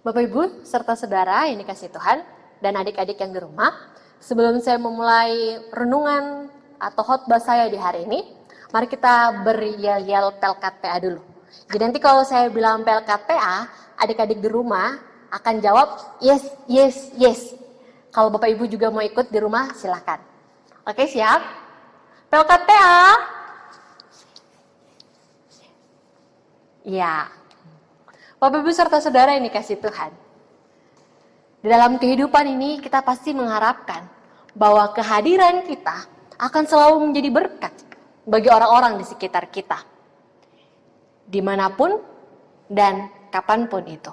Bapak Ibu serta saudara yang dikasihi Tuhan dan adik-adik yang di rumah, sebelum saya memulai renungan atau khotbah saya di hari ini, mari kita beryel-yel pelkat PA dulu. Jadi nanti kalau saya bilang pelkat PA, adik-adik di rumah akan jawab yes, yes, yes. Kalau Bapak Ibu juga mau ikut di rumah, silahkan. Oke, siap? Pelkat PA. Ya. Bapak Ibu serta saudara yang dikasihi Tuhan. Di dalam kehidupan ini kita pasti mengharapkan bahwa kehadiran kita akan selalu menjadi berkat bagi orang-orang di sekitar kita. Dimanapun dan kapanpun itu.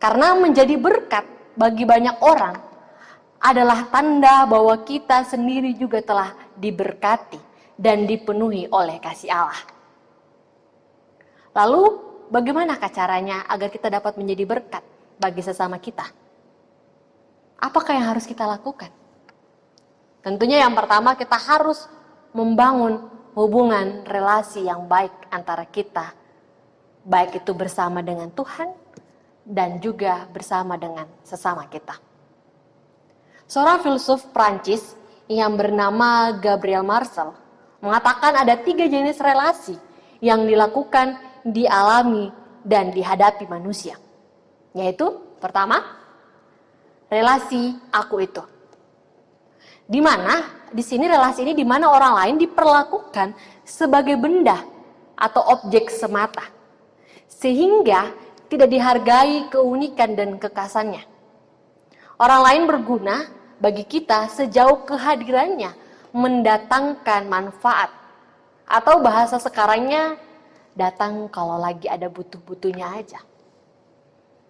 Karena menjadi berkat bagi banyak orang adalah tanda bahwa kita sendiri juga telah diberkati dan dipenuhi oleh kasih Allah. Lalu, bagaimanakah caranya agar kita dapat menjadi berkat bagi sesama kita? Apakah yang harus kita lakukan? Tentunya yang pertama kita harus membangun hubungan relasi yang baik antara kita. Baik itu bersama dengan Tuhan dan juga bersama dengan sesama kita. Seorang filsuf Prancis yang bernama Gabriel Marcel mengatakan ada 3 jenis relasi yang dilakukan, dialami dan dihadapi manusia. Yaitu pertama, relasi aku itu. Di sini relasi ini di mana orang lain diperlakukan sebagai benda atau objek semata. Sehingga tidak dihargai keunikan dan kekhasannya. Orang lain berguna bagi kita sejauh kehadirannya mendatangkan manfaat. Atau bahasa sekarangnya datang kalau lagi ada butuh-butuhnya aja.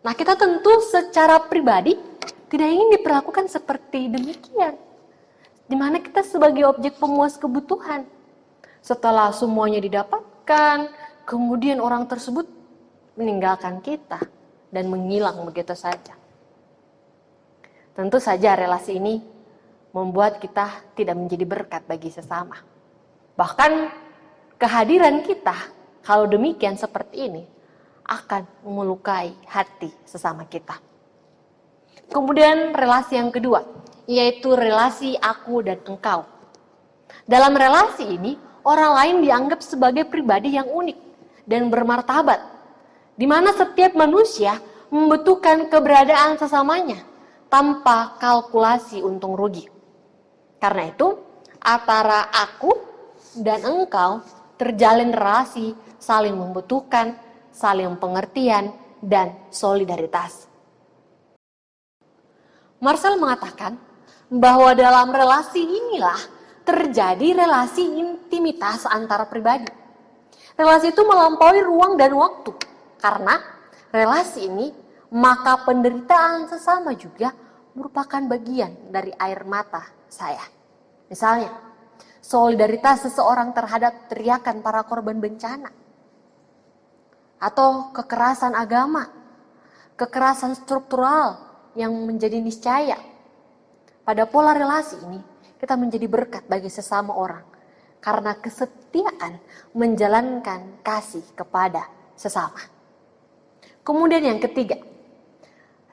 Nah, kita tentu secara pribadi tidak ingin diperlakukan seperti demikian. Di mana kita sebagai objek pemuas kebutuhan. Setelah semuanya didapatkan, kemudian orang tersebut meninggalkan kita dan menghilang begitu saja. Tentu saja relasi ini membuat kita tidak menjadi berkat bagi sesama. Bahkan kehadiran kita kalau demikian seperti ini akan melukai hati sesama kita. Kemudian relasi yang kedua, yaitu relasi aku dan engkau. Dalam relasi ini, orang lain dianggap sebagai pribadi yang unik dan bermartabat, di mana setiap manusia membutuhkan keberadaan sesamanya tanpa kalkulasi untung rugi. Karena itu, antara aku dan engkau terjalin relasi saling membutuhkan, saling pengertian, dan solidaritas. Marcel mengatakan bahwa dalam relasi inilah terjadi relasi intimitas antara pribadi. Relasi itu melampaui ruang dan waktu. Karena relasi ini, maka penderitaan sesama juga merupakan bagian dari air mata saya. Misalnya, solidaritas seseorang terhadap teriakan para korban bencana. Atau kekerasan agama, kekerasan struktural yang menjadi niscaya. Pada pola relasi ini, kita menjadi berkat bagi sesama orang. Karena kesetiaan menjalankan kasih kepada sesama. Kemudian yang ketiga,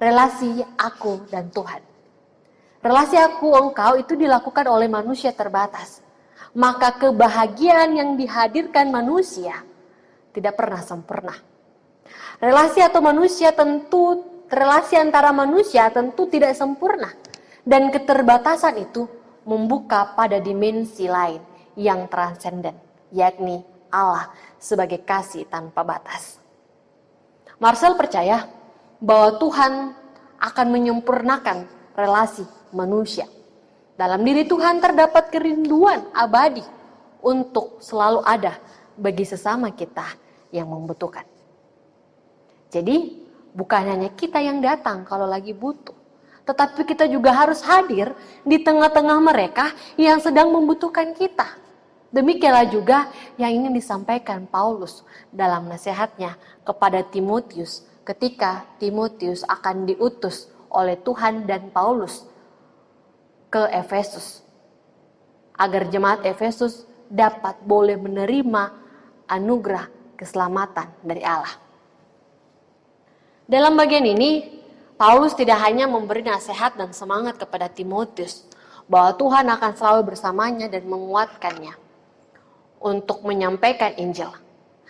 relasi aku dan Tuhan. Relasi aku engkau itu dilakukan oleh manusia terbatas. Maka kebahagiaan yang dihadirkan manusia tidak pernah sempurna. Relasi antara manusia tentu tidak sempurna. Dan keterbatasan itu membuka pada dimensi lain yang transenden, yakni Allah sebagai kasih tanpa batas. Marcel percaya bahwa Tuhan akan menyempurnakan relasi manusia. Dalam diri Tuhan terdapat kerinduan abadi untuk selalu ada bagi sesama kita yang membutuhkan. Jadi, bukan hanya kita yang datang kalau lagi butuh, tetapi kita juga harus hadir di tengah-tengah mereka yang sedang membutuhkan kita. Demikianlah juga yang ingin disampaikan Paulus dalam nasihatnya kepada Timotius ketika Timotius akan diutus oleh Tuhan dan Paulus ke Efesus. Agar jemaat Efesus dapat boleh menerima anugerah keselamatan dari Allah. Dalam bagian ini, Paulus tidak hanya memberi nasihat dan semangat kepada Timotius bahwa Tuhan akan selalu bersamanya dan menguatkannya untuk menyampaikan Injil.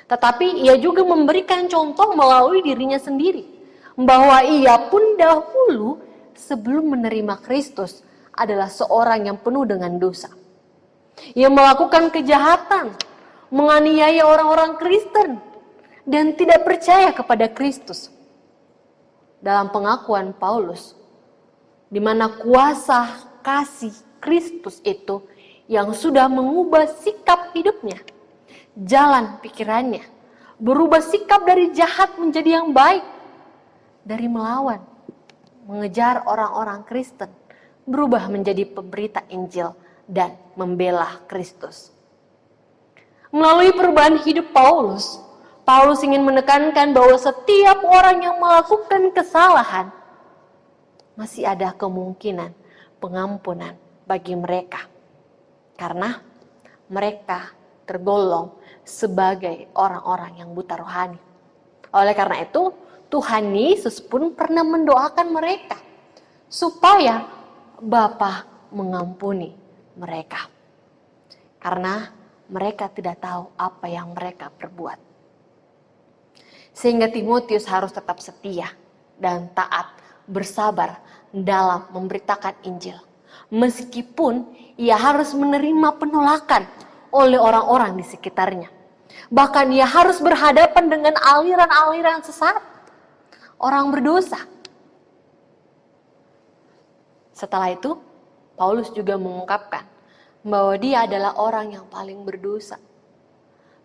Tetapi ia juga memberikan contoh melalui dirinya sendiri, bahwa ia pun dahulu sebelum menerima Kristus adalah seorang yang penuh dengan dosa. Ia melakukan kejahatan, menganiaya orang-orang Kristen, dan tidak percaya kepada Kristus. Dalam pengakuan Paulus, di mana kuasa kasih Kristus itu yang sudah mengubah sikap hidupnya, jalan pikirannya, berubah sikap dari jahat menjadi yang baik, dari melawan, mengejar orang-orang Kristen, berubah menjadi pemberita Injil dan membela Kristus. Melalui perubahan hidup Paulus, Paulus ingin menekankan bahwa setiap orang yang melakukan kesalahan, masih ada kemungkinan pengampunan bagi mereka. Karena mereka tergolong sebagai orang-orang yang buta rohani. Oleh karena itu, Tuhan Yesus pun pernah mendoakan mereka supaya Bapa mengampuni mereka. Karena mereka tidak tahu apa yang mereka perbuat. Sehingga Timotius harus tetap setia dan taat, bersabar dalam memberitakan Injil. Meskipun ia harus menerima penolakan oleh orang-orang di sekitarnya. Bahkan ia harus berhadapan dengan aliran-aliran sesat, orang berdosa. Setelah itu, Paulus juga mengungkapkan bahwa dia adalah orang yang paling berdosa.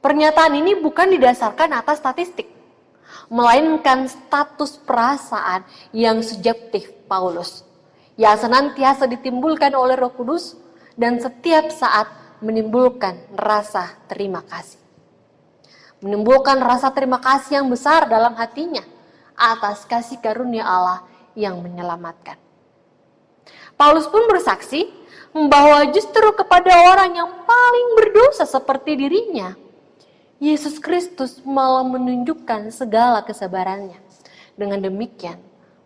Pernyataan ini bukan didasarkan atas statistik, melainkan status perasaan yang subjektif Paulus, yang senantiasa ditimbulkan oleh Roh Kudus dan setiap saat menimbulkan rasa terima kasih. Menimbulkan rasa terima kasih yang besar dalam hatinya atas kasih karunia Allah yang menyelamatkan. Paulus pun bersaksi bahwa justru kepada orang yang paling berdosa seperti dirinya, Yesus Kristus malah menunjukkan segala kesabarannya. Dengan demikian,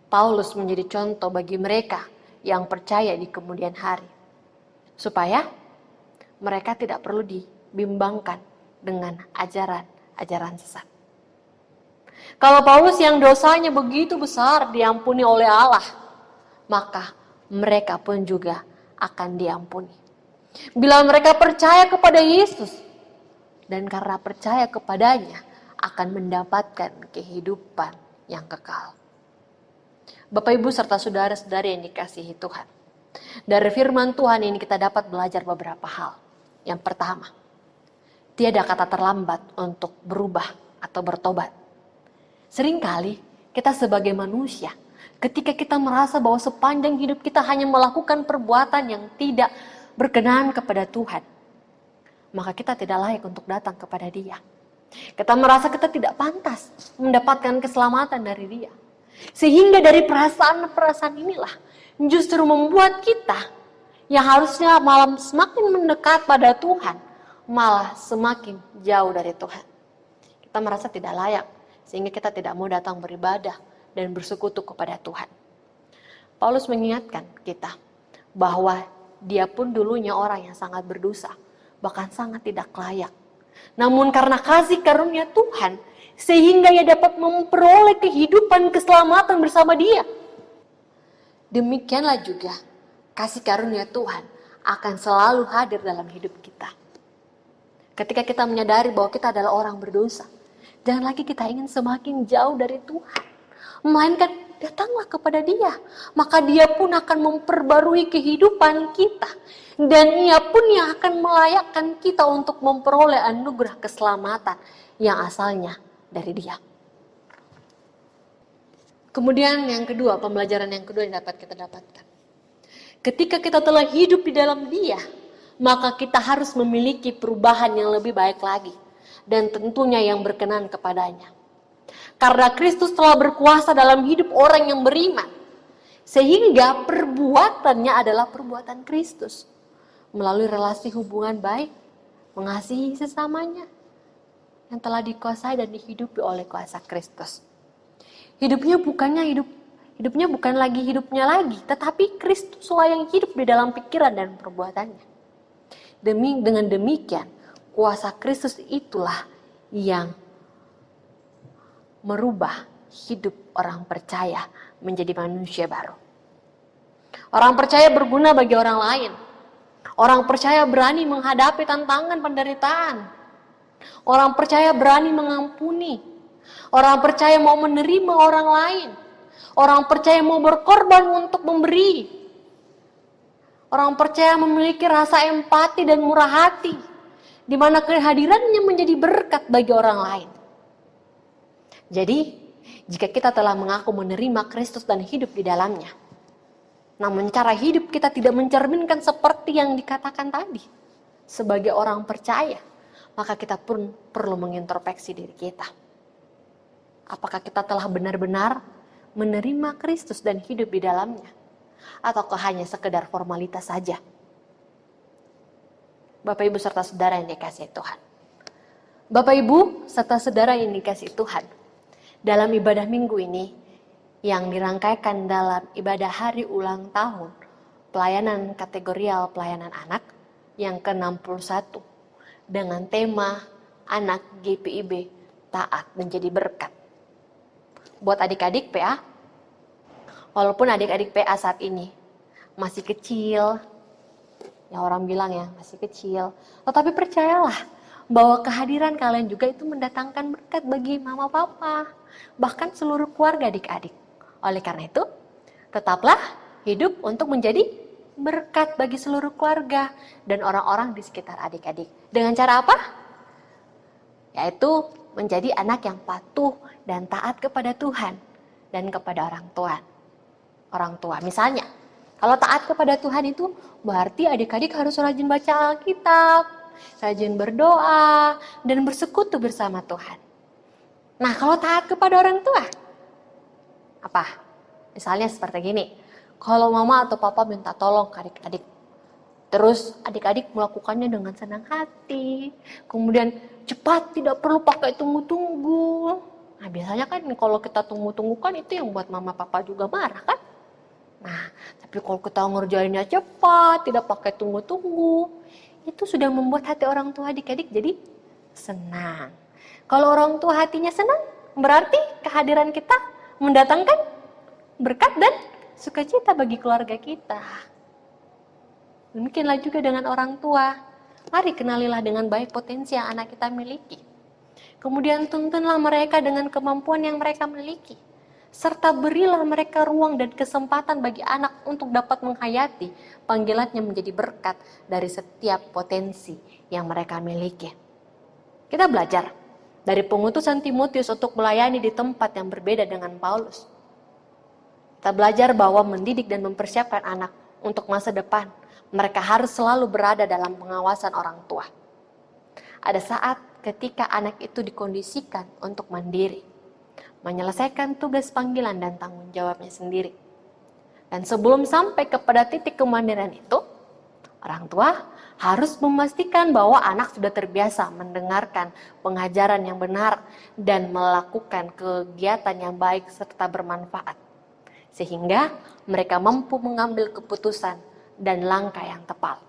Paulus menjadi contoh bagi mereka yang percaya di kemudian hari, supaya mereka tidak perlu dibimbangkan dengan ajaran-ajaran sesat. Kalau Paulus yang dosanya begitu besar diampuni oleh Allah, maka mereka pun juga akan diampuni. Bila mereka percaya kepada Yesus, dan karena percaya kepadanya akan mendapatkan kehidupan yang kekal. Bapak, Ibu, serta saudara-saudari yang dikasihi Tuhan, dari firman Tuhan ini kita dapat belajar beberapa hal. Yang pertama, tiada kata terlambat untuk berubah atau bertobat. Seringkali kita sebagai manusia, ketika kita merasa bahwa sepanjang hidup kita hanya melakukan perbuatan yang tidak berkenan kepada Tuhan, maka kita tidak layak untuk datang kepada Dia. Kita merasa kita tidak pantas mendapatkan keselamatan dari Dia. Sehingga dari perasaan-perasaan inilah justru membuat kita yang harusnya malah semakin mendekat pada Tuhan, malah semakin jauh dari Tuhan. Kita merasa tidak layak, sehingga kita tidak mau datang beribadah dan bersekutu kepada Tuhan. Paulus mengingatkan kita bahwa dia pun dulunya orang yang sangat berdosa, bahkan sangat tidak layak. Namun karena kasih karunia Tuhan, sehingga ia dapat memperoleh kehidupan keselamatan bersama Dia. Demikianlah juga kasih karunia Tuhan akan selalu hadir dalam hidup kita. Ketika kita menyadari bahwa kita adalah orang berdosa, jangan lagi kita ingin semakin jauh dari Tuhan, melainkan datanglah kepada Dia. Maka Dia pun akan memperbarui kehidupan kita, dan Ia pun yang akan melayakkan kita untuk memperoleh anugerah keselamatan yang asalnya dari Dia. Kemudian yang kedua, pembelajaran yang kedua yang dapat kita dapatkan. Ketika kita telah hidup di dalam Dia, maka kita harus memiliki perubahan yang lebih baik lagi, dan tentunya yang berkenan kepadanya. Karena Kristus telah berkuasa dalam hidup orang yang beriman, sehingga perbuatannya adalah perbuatan Kristus, melalui relasi hubungan baik, mengasihi sesamanya, yang telah dikuasai dan dihidupi oleh kuasa Kristus. Hidupnya bukan lagi hidupnya lagi, tetapi Kristuslah yang hidup di dalam pikiran dan perbuatannya. Dengan demikian, kuasa Kristus itulah yang merubah hidup orang percaya menjadi manusia baru. Orang percaya berguna bagi orang lain. Orang percaya berani menghadapi tantangan penderitaan. Orang percaya berani mengampuni. Orang percaya mau menerima orang lain. Orang percaya mau berkorban untuk memberi. Orang percaya memiliki rasa empati dan murah hati, di mana kehadirannya menjadi berkat bagi orang lain. Jadi, jika kita telah mengaku menerima Kristus dan hidup di dalamnya, namun cara hidup kita tidak mencerminkan seperti yang dikatakan tadi, sebagai orang percaya, maka kita pun perlu mengintrospeksi diri kita. Apakah kita telah benar-benar menerima Kristus dan hidup di dalamnya? Ataukah hanya sekedar formalitas saja? Bapak Ibu serta saudara yang dikasihi Tuhan. Bapak Ibu serta saudara yang dikasihi Tuhan. Dalam ibadah minggu ini yang dirangkaikan dalam ibadah hari ulang tahun pelayanan kategorial pelayanan anak yang ke-61 dengan tema anak GPIB taat menjadi berkat. Buat adik-adik PA, walaupun adik-adik PA saat ini masih kecil, yang orang bilang ya masih kecil, tetapi percayalah bahwa kehadiran kalian juga itu mendatangkan berkat bagi mama papa, bahkan seluruh keluarga adik-adik. Oleh karena itu, tetaplah hidup untuk menjadi berkat bagi seluruh keluarga dan orang-orang di sekitar adik-adik. Dengan cara apa? Yaitu menjadi anak yang patuh dan taat kepada Tuhan dan kepada orang tua. Misalnya, kalau taat kepada Tuhan itu berarti adik-adik harus rajin baca Alkitab, rajin berdoa, dan bersekutu bersama Tuhan. Nah, kalau taat kepada orang tua, apa? Misalnya seperti gini, kalau mama atau papa minta tolong ke adik-adik, terus adik-adik melakukannya dengan senang hati, kemudian cepat, tidak perlu pakai tunggu-tunggu. Nah, biasanya kan kalau kita tunggu-tunggu kan itu yang buat mama papa juga marah kan? Nah, tapi kalau kita ngerjainnya cepat, tidak pakai tunggu-tunggu, itu sudah membuat hati orang tua adik-adik jadi senang. Kalau orang tua hatinya senang, berarti kehadiran kita mendatangkan berkat dan sukacita bagi keluarga kita. Demikianlah juga dengan orang tua. Mari kenalilah dengan baik potensi yang anak kita miliki. Kemudian tuntunlah mereka dengan kemampuan yang mereka miliki. Serta berilah mereka ruang dan kesempatan bagi anak untuk dapat menghayati panggilannya menjadi berkat dari setiap potensi yang mereka miliki. Kita belajar dari pengutusan Timotius untuk melayani di tempat yang berbeda dengan Paulus. Kita belajar bahwa mendidik dan mempersiapkan anak untuk masa depan, mereka harus selalu berada dalam pengawasan orang tua. Ada saat ketika anak itu dikondisikan untuk mandiri, menyelesaikan tugas panggilan dan tanggung jawabnya sendiri. Dan sebelum sampai kepada titik kemandirian itu, orang tua harus memastikan bahwa anak sudah terbiasa mendengarkan pengajaran yang benar dan melakukan kegiatan yang baik serta bermanfaat. Sehingga mereka mampu mengambil keputusan dan langkah yang tepat.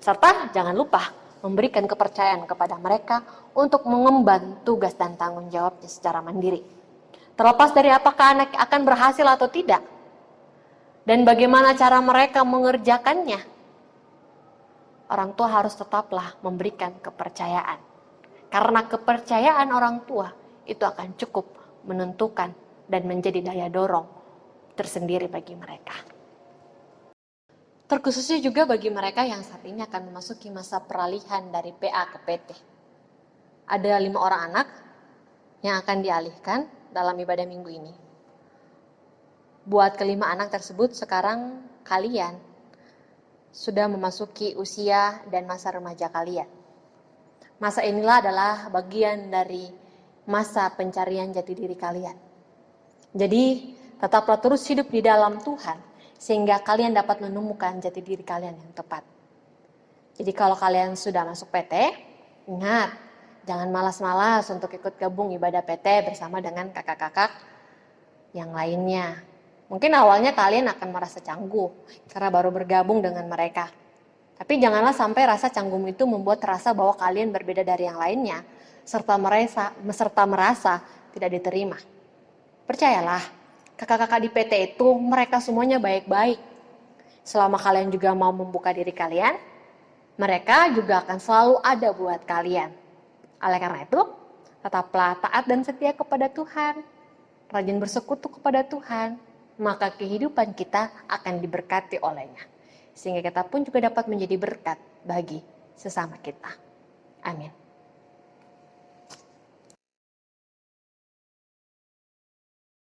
Serta jangan lupa memberikan kepercayaan kepada mereka untuk mengemban tugas dan tanggung jawabnya secara mandiri. Terlepas dari apakah anak akan berhasil atau tidak, dan bagaimana cara mereka mengerjakannya, orang tua harus tetaplah memberikan kepercayaan. Karena kepercayaan orang tua itu akan cukup menentukan dan menjadi daya dorong tersendiri bagi mereka. Terkhususnya juga bagi mereka yang saat ini akan memasuki masa peralihan dari PA ke PT. Ada 5 orang anak yang akan dialihkan dalam ibadah minggu ini. Buat kelima anak tersebut sekarang kalian sudah memasuki usia dan masa remaja kalian. Masa inilah adalah bagian dari masa pencarian jati diri kalian. Jadi tetaplah terus hidup di dalam Tuhan, sehingga kalian dapat menemukan jati diri kalian yang tepat. Jadi kalau kalian sudah masuk PT, ingat, jangan malas-malas untuk ikut gabung ibadah PT bersama dengan kakak-kakak yang lainnya. Mungkin awalnya kalian akan merasa canggung karena baru bergabung dengan mereka. Tapi janganlah sampai rasa canggung itu membuat terasa bahwa kalian berbeda dari yang lainnya, serta merasa tidak diterima. Percayalah, kakak-kakak di PT itu mereka semuanya baik-baik. Selama kalian juga mau membuka diri kalian, mereka juga akan selalu ada buat kalian. Oleh karena itu, tetaplah taat dan setia kepada Tuhan, rajin bersekutu kepada Tuhan, maka kehidupan kita akan diberkati olehnya. Sehingga kita pun juga dapat menjadi berkat bagi sesama kita. Amin.